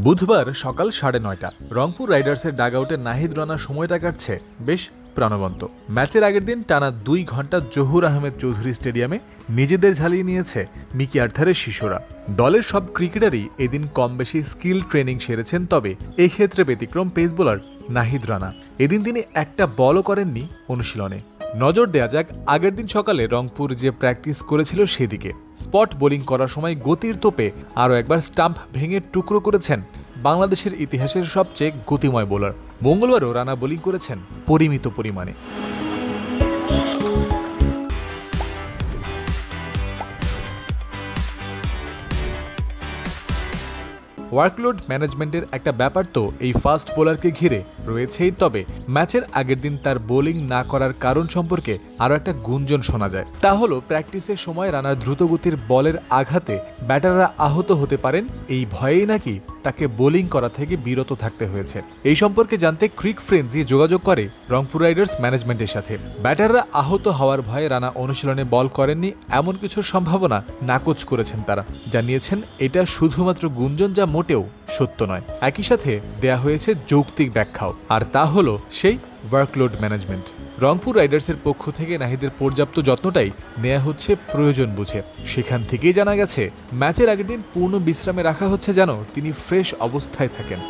বুধবার সকাল 9:30 রংপুর রাইডার্সের ডাগআউটে নাহিদ রানা সময়টা কাটছে বেশ প্রাণবন্ত। ম্যাচের আগের দিন টানা 2 ঘন্টা জহুর আহমেদ চৌধুরী স্টেডিয়ামে নিজেদের ঝালিয়ে নিয়েছে মিকি আর্থারের শিশুরা। দলের সব ক্রিকেটারই এদিন কম বেশি স্কিল ট্রেনিং সেরেছেন, তবে এই ক্ষেত্রে ব্যতিক্রম পেস বোলার নাহিদ রানা। এদিন তিনি একটা বলও করেননি অনুশীলনে। নজর দেয়া যাক আগের দিন সকালে রংপুর যে প্র্যাকটিস করেছিল সেদিকে। স্পট বোলিং করার সময় গতির তোপে আরও একবার স্টাম্প ভেঙে টুকরো করেছেন বাংলাদেশের ইতিহাসের সবচেয়ে গতিময় বোলার। মঙ্গলবারও রানা বোলিং করেছেন পরিমিত পরিমাণে। ওয়ার্কলোড ম্যানেজমেন্টের একটা ব্যাপার তো এই ফাস্ট বোলারকে ঘিরে রয়েছেই, তবে ম্যাচের আগের দিন তার বোলিং না করার কারণ সম্পর্কে আরও একটা গুঞ্জন শোনা যায়। তা হলো প্র্যাকটিসের সময় রানার দ্রুতগতির বলের আঘাতে ব্যাটাররা আহত হতে পারেন, এই ভয়েই নাকি তাকে বোলিং করা থেকে বিরত থাকতে হয়েছে। এই সম্পর্কে জানতে ক্রিক ফ্রেন্ডজি যোগাযোগ করে রংপুর রাইডার্স ম্যানেজমেন্টের সাথে। ব্যাটাররা আহত হওয়ার ভয়ে রানা অনুশীলনে বল করেননি এমন কিছুর সম্ভাবনা নাকচ করেছেন তারা। জানিয়েছেন এটা শুধুমাত্র গুঞ্জন, যা মোটেও সত্য নয়। একই সাথে দেয়া হয়েছে যৌক্তিক ব্যাখ্যাও, আর তা হলো সেই ওয়ার্কলোড ম্যানেজমেন্ট। রংপুর রাইডার্সের পক্ষ থেকে নাহিদের পর্যাপ্ত যত্নটাই নেওয়া হচ্ছে প্রয়োজন বুঝে। সেখান থেকেই জানা গেছে ম্যাচের আগের দিন পূর্ণ বিশ্রামে রাখা হচ্ছে যেন তিনি ফ্রেশ অবস্থায় থাকেন।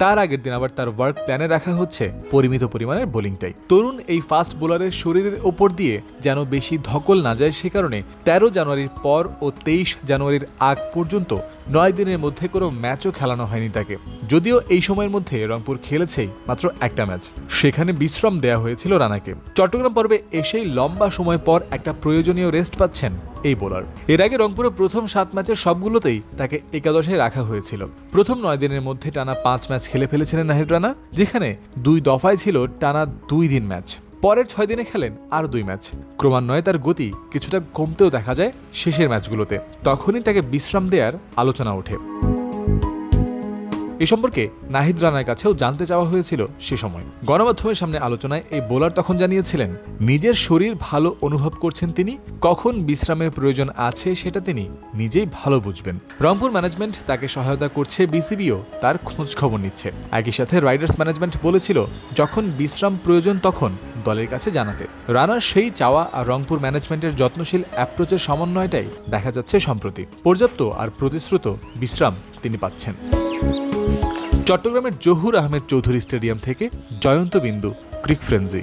তার আগের দিন আবার তার ওয়ার্ক প্ল্যানে রাখা হচ্ছে পরিমিত পরিমাণের বোলিংটাই। তরুণ এই ফাস্ট বোলারের শরীরের ওপর দিয়ে যেন বেশি ধকল না যায়, সে কারণে 13 জানুয়ারির পর ও 23 জানুয়ারির আগ পর্যন্ত 9 দিনের মধ্যে কোনো ম্যাচও খেলানো হয়নি তাকে। যদিও এই সময়ের মধ্যে রংপুর খেলেছেই মাত্র একটা ম্যাচ, সেখানে বিশ্রাম দেয়া হয়েছিল রানাকে। চট্টগ্রাম পর্বে এসেই লম্বা সময় পর একটা প্রয়োজনীয় রেস্ট পাচ্ছেন এই বোলার। এর আগে রংপুরের প্রথম 7 ম্যাচের সবগুলোতেই তাকে একাদশে রাখা হয়েছিল। প্রথম 9 দিনের মধ্যে টানা 5 ম্যাচ খেলে ফেলেছিলেন নাহিদ রানা, যেখানে 2 দফায় ছিল টানা 2 দিন ম্যাচ। পরের 6 দিনে খেলেন আর 2 ম্যাচ। ক্রমান্বয়ে তার গতি কিছুটা কমতেও দেখা যায় শেষের ম্যাচগুলোতে, তখনই তাকে বিশ্রাম দেওয়ার আলোচনা ওঠে। এ সম্পর্কে নাহিদ রানার কাছেও জানতে চাওয়া হয়েছিল সে সময়। গণমাধ্যমের সামনে আলোচনায় এই বোলার তখন জানিয়েছিলেন নিজের শরীর ভালো অনুভব করছেন তিনি, কখন বিশ্রামের প্রয়োজন আছে সেটা তিনি নিজেই ভালো বুঝবেন। রংপুর ম্যানেজমেন্ট তাকে সহায়তা করছে, বিসিবিও তার খোঁজ খবর নিচ্ছে। একই সাথে রাইডার্স ম্যানেজমেন্ট বলেছিল যখন বিশ্রাম প্রয়োজন তখন দলের কাছে জানাতে। রানার সেই চাওয়া আর রংপুর ম্যানেজমেন্টের যত্নশীল অ্যাপ্রোচের সমন্বয়টাই দেখা যাচ্ছে সম্প্রতি। পর্যাপ্ত আর প্রতিশ্রুত বিশ্রাম তিনি পাচ্ছেন। চট্টগ্রামের জহুর আহমেদ চৌধুরী স্টেডিয়াম থেকে জয়ন্ত বিন্দু, ক্রিক ফ্রেন্ডজি।